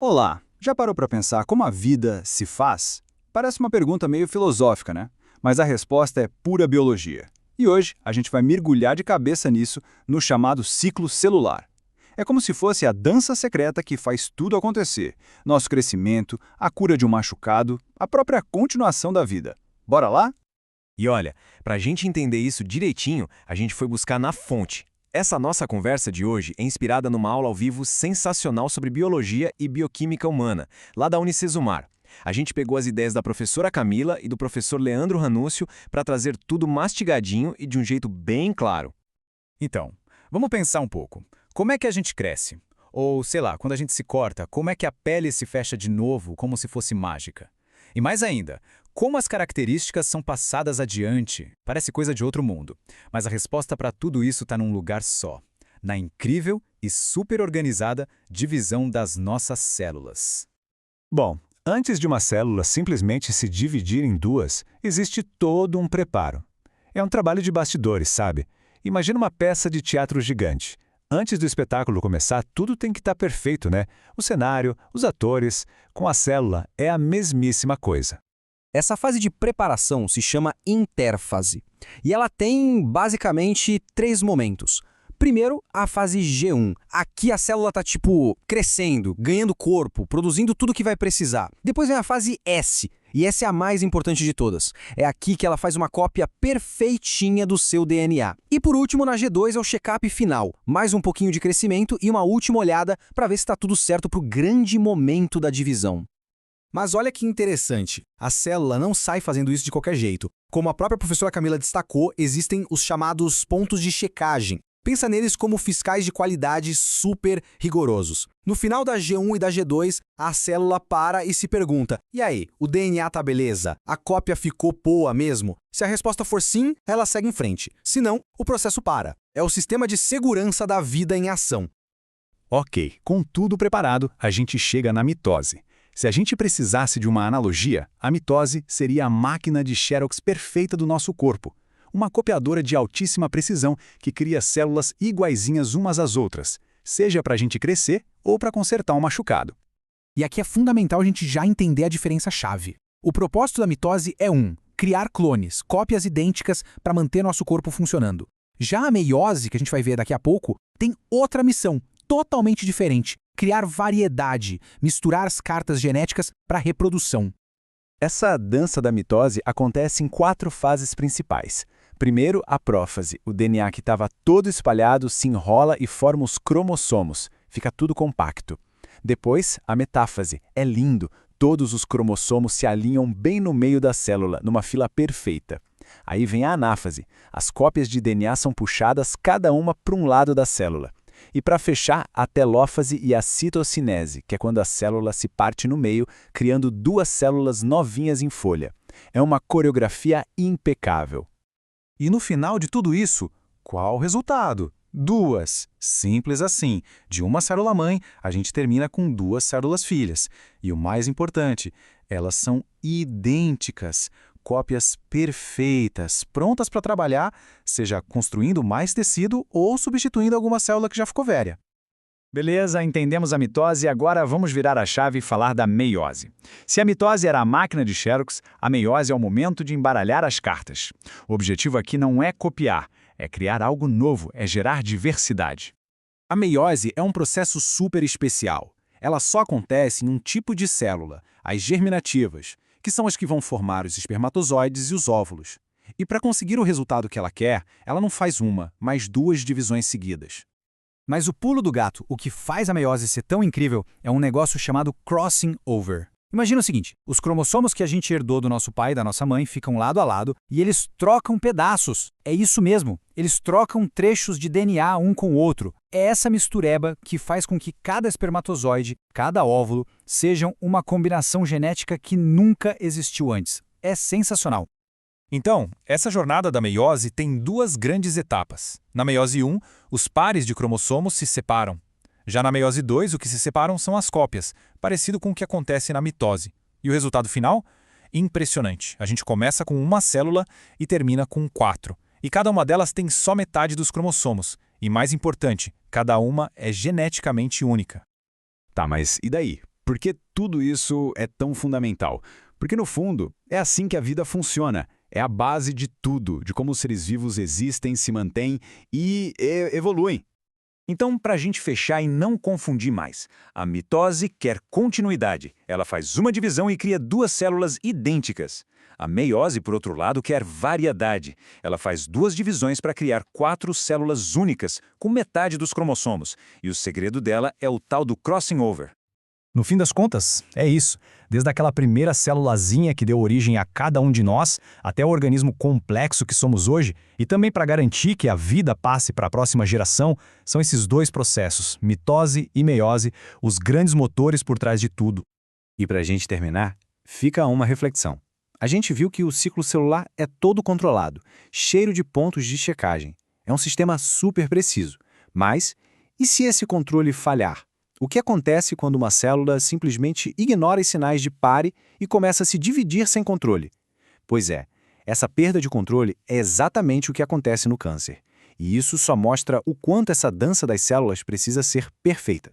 Olá, já parou para pensar como a vida se faz? Parece uma pergunta meio filosófica, né? Mas a resposta é pura biologia. E hoje a gente vai mergulhar de cabeça nisso no chamado ciclo celular. É como se fosse a dança secreta que faz tudo acontecer: nosso crescimento, a cura de um machucado, a própria continuação da vida. Bora lá? E olha, para a gente entender isso direitinho, a gente foi buscar na fonte. Essa nossa conversa de hoje é inspirada numa aula ao vivo sensacional sobre biologia e bioquímica humana, lá da Unicesumar. A gente pegou as ideias da professora Camila e do professor Leandro Ranúcio para trazer tudo mastigadinho e de um jeito bem claro. Então, vamos pensar um pouco. Como é que a gente cresce? Ou, sei lá, quando a gente se corta, como é que a pele se fecha de novo, como se fosse mágica? E mais ainda, como as características são passadas adiante? Parece coisa de outro mundo. Mas a resposta para tudo isso está num lugar só: na incrível e super organizada divisão das nossas células. Bom, antes de uma célula simplesmente se dividir em duas, existe todo um preparo. É um trabalho de bastidores, sabe? Imagina uma peça de teatro gigante. Antes do espetáculo começar, tudo tem que estar perfeito, né? O cenário, os atores. Com a célula, é a mesmíssima coisa. Essa fase de preparação se chama intérfase. E ela tem, basicamente, três momentos. Primeiro, a fase G1. Aqui a célula está, crescendo, ganhando corpo, produzindo tudo que vai precisar. Depois vem a fase S. E essa é a mais importante de todas. É aqui que ela faz uma cópia perfeitinha do seu DNA. E por último, na G2 é o check-up final. Mais um pouquinho de crescimento e uma última olhada para ver se está tudo certo para o grande momento da divisão. Mas olha que interessante, a célula não sai fazendo isso de qualquer jeito. Como a própria professora Camila destacou, existem os chamados pontos de checagem. Pensa neles como fiscais de qualidade super rigorosos. No final da G1 e da G2, a célula para e se pergunta: e aí, o DNA tá beleza? A cópia ficou boa mesmo? Se a resposta for sim, ela segue em frente. Se não, o processo para. É o sistema de segurança da vida em ação. Ok, com tudo preparado, a gente chega na mitose. Se a gente precisasse de uma analogia, a mitose seria a máquina de Xerox perfeita do nosso corpo. Uma copiadora de altíssima precisão que cria células iguaizinhas umas às outras, seja para a gente crescer ou para consertar um machucado. E aqui é fundamental a gente já entender a diferença-chave. O propósito da mitose é criar clones, cópias idênticas para manter nosso corpo funcionando. Já a meiose, que a gente vai ver daqui a pouco, tem outra missão, totalmente diferente: criar variedade, misturar as cartas genéticas para reprodução. Essa dança da mitose acontece em 4 fases principais. Primeiro, a prófase. O DNA que estava todo espalhado se enrola e forma os cromossomos. Fica tudo compacto. Depois, a metáfase. É lindo. Todos os cromossomos se alinham bem no meio da célula, numa fila perfeita. Aí vem a anáfase. As cópias de DNA são puxadas cada uma para um lado da célula. E para fechar, a telófase e a citocinese, que é quando a célula se parte no meio, criando 2 células novinhas em folha. É uma coreografia impecável. E no final de tudo isso, qual o resultado? 2. Simples assim. De uma célula-mãe, a gente termina com 2 células-filhas. E o mais importante, elas são idênticas. Cópias perfeitas, prontas para trabalhar, seja construindo mais tecido ou substituindo alguma célula que já ficou velha. Beleza, entendemos a mitose e agora vamos virar a chave e falar da meiose. Se a mitose era a máquina de Xerox, a meiose é o momento de embaralhar as cartas. O objetivo aqui não é copiar, é criar algo novo, é gerar diversidade. A meiose é um processo super especial. Ela só acontece em um tipo de célula, as germinativas, que são as que vão formar os espermatozoides e os óvulos. E para conseguir o resultado que ela quer, ela não faz uma, mas 2 divisões seguidas. Mas o pulo do gato, o que faz a meiose ser tão incrível, é um negócio chamado crossing over. Imagina o seguinte: os cromossomos que a gente herdou do nosso pai e da nossa mãe ficam lado a lado e eles trocam pedaços. É isso mesmo, eles trocam trechos de DNA um com o outro. É essa mistureba que faz com que cada espermatozoide, cada óvulo, sejam uma combinação genética que nunca existiu antes. É sensacional. Então, essa jornada da meiose tem 2 grandes etapas. Na meiose 1, os pares de cromossomos se separam. Já na meiose 2, o que se separam são as cópias, parecido com o que acontece na mitose. E o resultado final? Impressionante. A gente começa com uma célula e termina com 4. E cada uma delas tem só metade dos cromossomos. E mais importante, cada uma é geneticamente única. Tá, mas e daí? Por que tudo isso é tão fundamental? Porque, no fundo, é assim que a vida funciona. É a base de tudo, de como os seres vivos existem, se mantêm e evoluem. Então, para a gente fechar e não confundir mais, a mitose quer continuidade. Ela faz uma divisão e cria duas células idênticas. A meiose, por outro lado, quer variedade. Ela faz duas divisões para criar 4 células únicas, com metade dos cromossomos. E o segredo dela é o tal do crossing over. No fim das contas, é isso. Desde aquela primeira célulazinha que deu origem a cada um de nós, até o organismo complexo que somos hoje, e também para garantir que a vida passe para a próxima geração, são esses dois processos, mitose e meiose, os grandes motores por trás de tudo. E para a gente terminar, fica uma reflexão. A gente viu que o ciclo celular é todo controlado, cheio de pontos de checagem. É um sistema super preciso. Mas, e se esse controle falhar? O que acontece quando uma célula simplesmente ignora os sinais de pare e começa a se dividir sem controle? Pois é, essa perda de controle é exatamente o que acontece no câncer. E isso só mostra o quanto essa dança das células precisa ser perfeita.